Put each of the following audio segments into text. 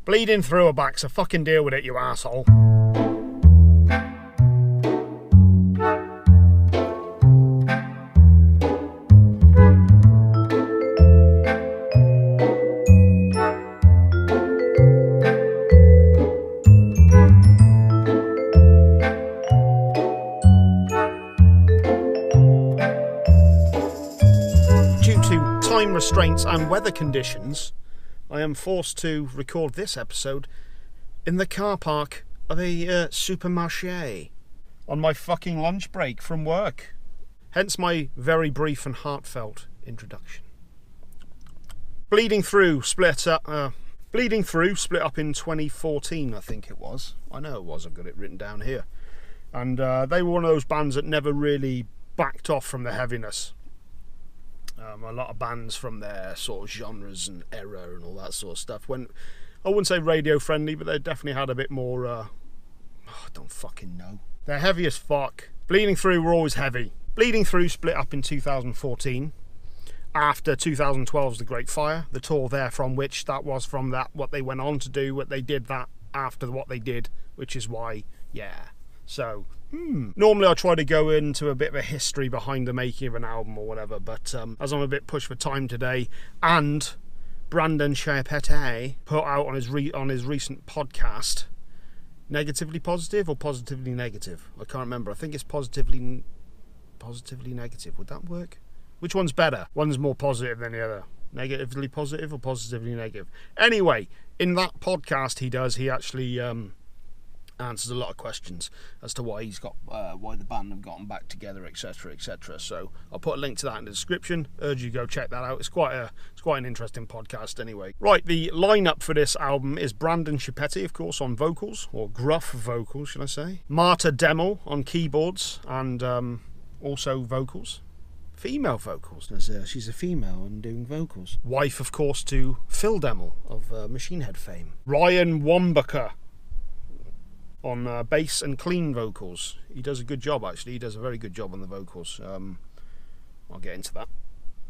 Bleeding through her back, so fucking deal with it, you asshole. Time restraints and weather conditions, I am forced to record this episode in the car park of a supermarché on my fucking lunch break from work. Hence my very brief and heartfelt introduction. Bleeding Through split up in 2014, I think it was. I know it was, I've got it written down here. And they were one of those bands that never really backed off from the heaviness. A lot of bands from their sort of genres and era and all that sort of stuff. I wouldn't say radio friendly, but they definitely had a bit more, I don't fucking know. They're heavy as fuck. Bleeding Through were always heavy. Bleeding Through split up in 2014. After 2012's The Great Fire, the tour there from which that was from that, what they went on to do, what they did that after what they did, which is why, yeah. So, normally I try to go into a bit of a history behind the making of an album or whatever, but as I'm a bit pushed for time today, and Brandon Chiapette put out on his recent podcast, negatively positive or positively negative? I can't remember. I think it's positively negative. Would that work? Which one's better? One's more positive than the other. Negatively positive or positively negative? Anyway, in that podcast he actually answers a lot of questions as to why why the band have gotten back together, etc., etc. So I'll put a link to that in the description. Urge you to go check that out. It's quite an interesting podcast anyway. Right, the lineup for this album is Brandon Chiapette, of course, on vocals, or gruff vocals, should I say. Marta Demmel on keyboards and also vocals. Female vocals, as she's a female and doing vocals. Wife, of course, to Phil Demmel of Machine Head fame. Ryan Wambacher on bass and clean vocals. He does a good job, actually. He does a very good job on the vocals. I'll get into that.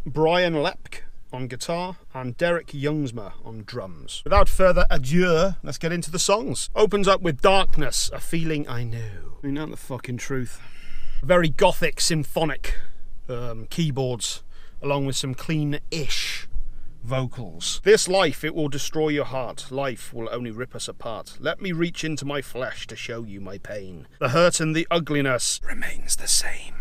Brian Lepke on guitar and Derek Youngsma on drums. Without further ado, let's get into the songs. Opens up with Darkness, A Feeling I Know. I mean, not the fucking truth. Very gothic, symphonic keyboards, along with some clean-ish vocals. This life, it will destroy your heart. Life will only rip us apart. Let me reach into my flesh to show you my pain. The hurt and the ugliness remains the same.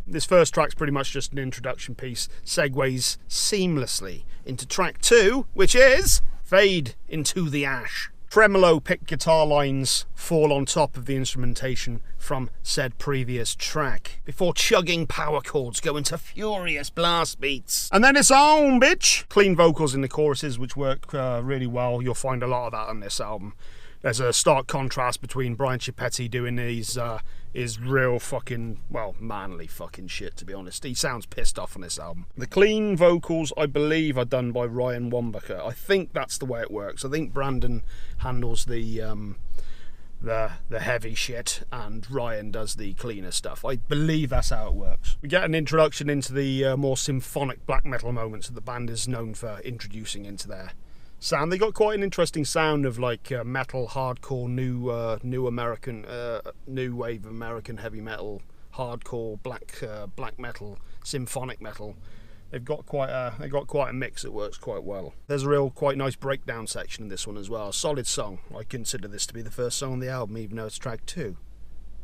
This first track's pretty much just an introduction piece, segues seamlessly into track 2, which is Fade Into the Ash. Tremolo picked guitar lines fall on top of the instrumentation from said previous track, before chugging power chords go into furious blast beats. And then it's on, bitch! Clean vocals in the choruses, which work really well. You'll find a lot of that on this album. There's a stark contrast between Brian Chiapette doing his real fucking, well, manly fucking shit, to be honest. He sounds pissed off on this album. The clean vocals, I believe, are done by Ryan Wambacher. I think that's the way it works. I think Brandon handles the heavy shit and Ryan does the cleaner stuff. I believe that's how it works. We get an introduction into the more symphonic black metal moments that the band is known for introducing into their sound. They got quite an interesting sound of like metal, hardcore, new American, new wave American heavy metal, hardcore, black metal, symphonic metal. They've got quite a mix that works quite well. There's a real quite nice breakdown section in this one as well. A solid song. I consider this to be the first song on the album, even though it's track 2.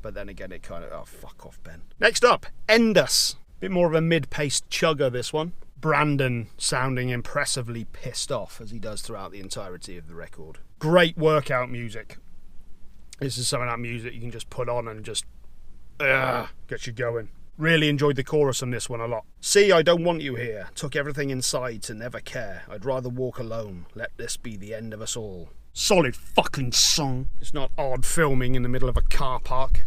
But then again, it kind of, oh fuck off, Ben. Next up, End Us. Bit more of a mid-paced chugger, this one. Brandon sounding impressively pissed off as he does throughout the entirety of the record. Great workout music. This is some of that music you can just put on and just get you going. Really enjoyed the chorus on this one a lot. See, I don't want you here. Took everything inside to never care. I'd rather walk alone. Let this be the end of us all. Solid fucking song. It's not odd filming in the middle of a car park.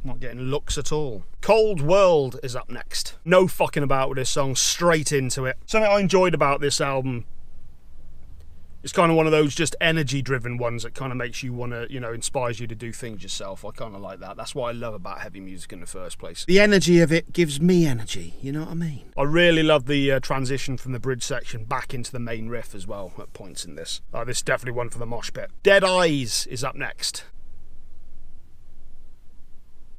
Not getting looks at all. Cold World is up next. No fucking about with this song, straight into it. Something I enjoyed about this album It's kind of one of those just energy-driven ones that kind of makes you want to, you know, inspires you to do things yourself. I kind of like that. That's what I love about heavy music in the first place. The energy of it gives me energy, you know what I mean? I really love the transition from the bridge section back into the main riff as well at points in this. This is definitely one for the mosh pit. Dead Eyes is up next.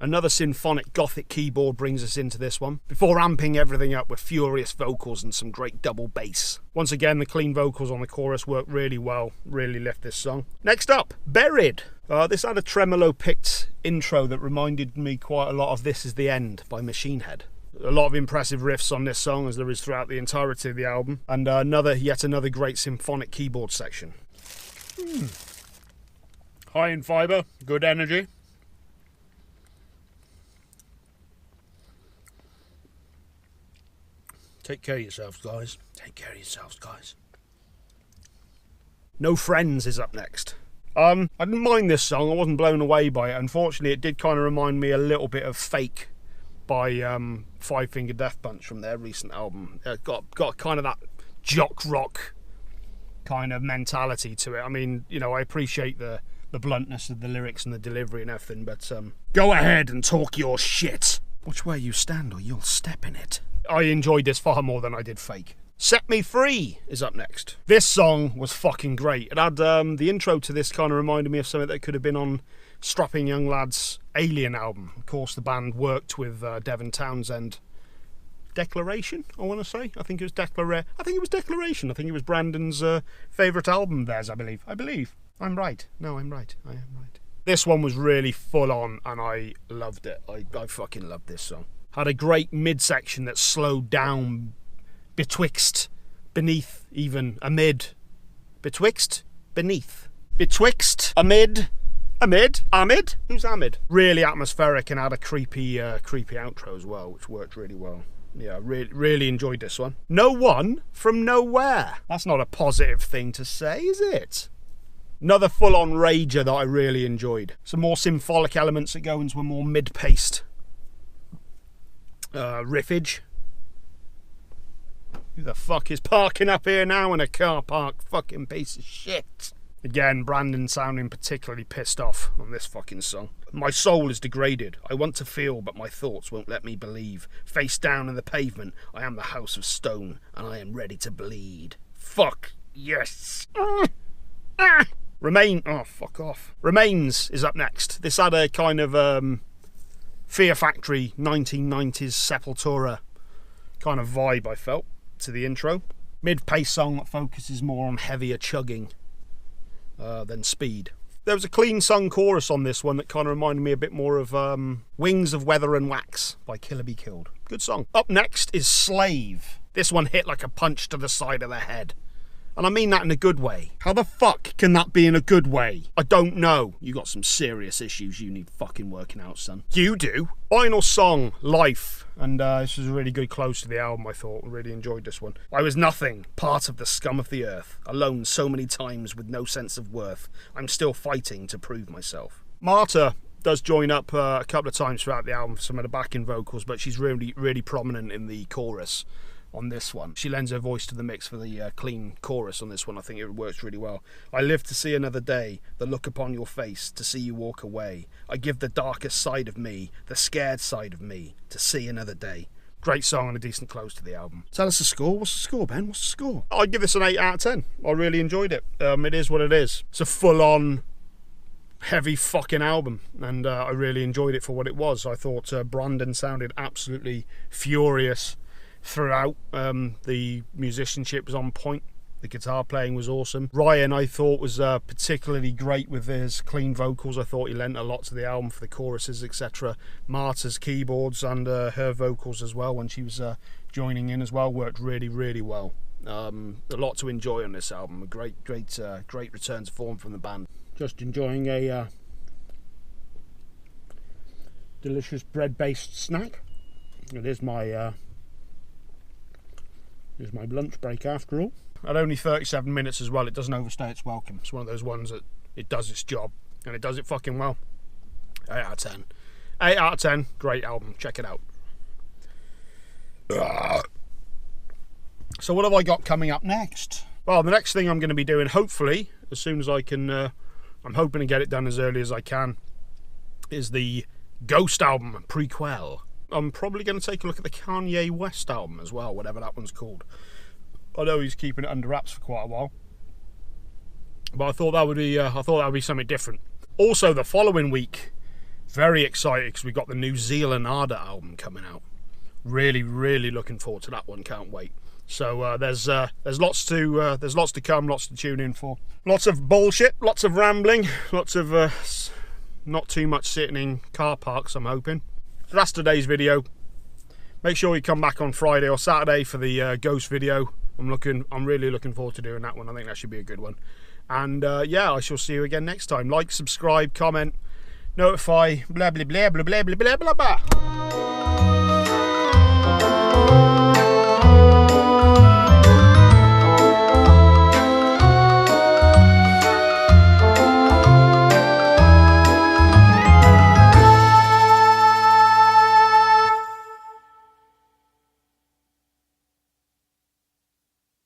Another symphonic gothic keyboard brings us into this one, before amping everything up with furious vocals and some great double bass. Once again, the clean vocals on the chorus work really well, really lift this song. Next up, Buried. This had a tremolo-picked intro that reminded me quite a lot of This Is the End by Machine Head. A lot of impressive riffs on this song, as there is throughout the entirety of the album, and yet another great symphonic keyboard section. High in fibre, good energy. Take care of yourselves, guys. Take care of yourselves, guys. No Friends is up next. I didn't mind this song. I wasn't blown away by it. Unfortunately, it did kind of remind me a little bit of Fake by Five Finger Death Punch from their recent album. It got kind of that jock rock kind of mentality to it. I mean, you know, I appreciate the bluntness of the lyrics and the delivery and everything, but go ahead and talk your shit. Watch where you stand or you'll step in it. I enjoyed this far more than I did Fake. Set Me Free is up next. This song was fucking great. It had the intro to this kind of reminded me of something that could have been on Strapping Young Lad's Alien album. Of course, the band worked with Devin Townsend. Declaration, I want to say. I think it was Declaration. I think it was Brandon's favourite album theirs, I believe. I'm right. No, I'm right. I am right. This one was really full on and I loved it. I fucking loved this song. Had a great midsection that slowed down betwixt, beneath, even amid. Betwixt, beneath. Betwixt, amid. Amid? Who's Amid? Really atmospheric and had a creepy outro as well, which worked really well. Yeah, really enjoyed this one. No One from Nowhere. That's not a positive thing to say, is it? Another full-on rager that I really enjoyed. Some more symphonic elements that go into a more mid-paced riffage. Who the fuck is parking up here now in a car park? Fucking piece of shit. Again, Brandon sounding particularly pissed off on this fucking song. My soul is degraded. I want to feel, but my thoughts won't let me believe. Face down in the pavement, I am the house of stone, and I am ready to bleed. Fuck yes. Oh, fuck off. Remains is up next. This had a kind of Fear Factory 1990s Sepultura kind of vibe, I felt, to the intro. Mid-pace song that focuses more on heavier chugging than speed. There was a clean sung chorus on this one that kind of reminded me a bit more of Wings of Weather and Wax by Killer Be Killed. Good song. Up next is Slave. This one hit like a punch to the side of the head. And I mean that in a good way. How the fuck can that be in a good way? I don't know. You got some serious issues you need fucking working out, son. You do. Final song, Life. And this was a really good close to the album, I thought. I really enjoyed this one. I was nothing, part of the scum of the earth. Alone so many times with no sense of worth. I'm still fighting to prove myself. Marta does join up a couple of times throughout the album for some of the backing vocals, but she's really prominent in the chorus on this one. She lends her voice to the mix for the clean chorus on this one. I think it works really well. I live to see another day, the look upon your face, to see you walk away. I give the darkest side of me, the scared side of me, to see another day. Great song and a decent close to the album. Tell us the score. What's the score, Ben? What's the score? I'd give this an 8 out of 10. I really enjoyed it. It is what it is. It's a full-on heavy fucking album, and I really enjoyed it for what it was. I thought Brandon sounded absolutely furious throughout. The musicianship was on point. The guitar playing was awesome. Ryan, I thought, was particularly great with his clean vocals. I thought he lent a lot to the album for the choruses, etc. Marta's keyboards and her vocals as well, when she was joining in as well, worked really well. A lot to enjoy on this album. A great return to form from the band. Just enjoying a delicious bread-based snack. It is my lunch break after all. At only 37 minutes as well, it doesn't overstay its welcome. It's one of those ones that it does its job, and it does it fucking well. 8 out of 10. 8 out of 10, great album, check it out. So what have I got coming up next? Well, the next thing I'm going to be doing, hopefully, as soon as I can, I'm hoping to get it done as early as I can, is the Ghost album prequel. I'm probably going to take a look at the Kanye West album as well, whatever that one's called. I know he's keeping it under wraps for quite a while, but I thought that would be something different. Also, the following week, very excited because we got the New Zealand Arda album coming out. Really, really looking forward to that one. Can't wait. So there's lots to come, lots to tune in for. Lots of bullshit, lots of rambling, lots of not too much sitting in car parks, I'm hoping. So that's today's video. Make sure you come back on Friday or Saturday for the Ghost video. I'm really looking forward to doing that one. I think that should be a good one. And yeah, I shall see you again next time. Like, subscribe, comment, notify, blah blah blah blah blah blah blah blah blah.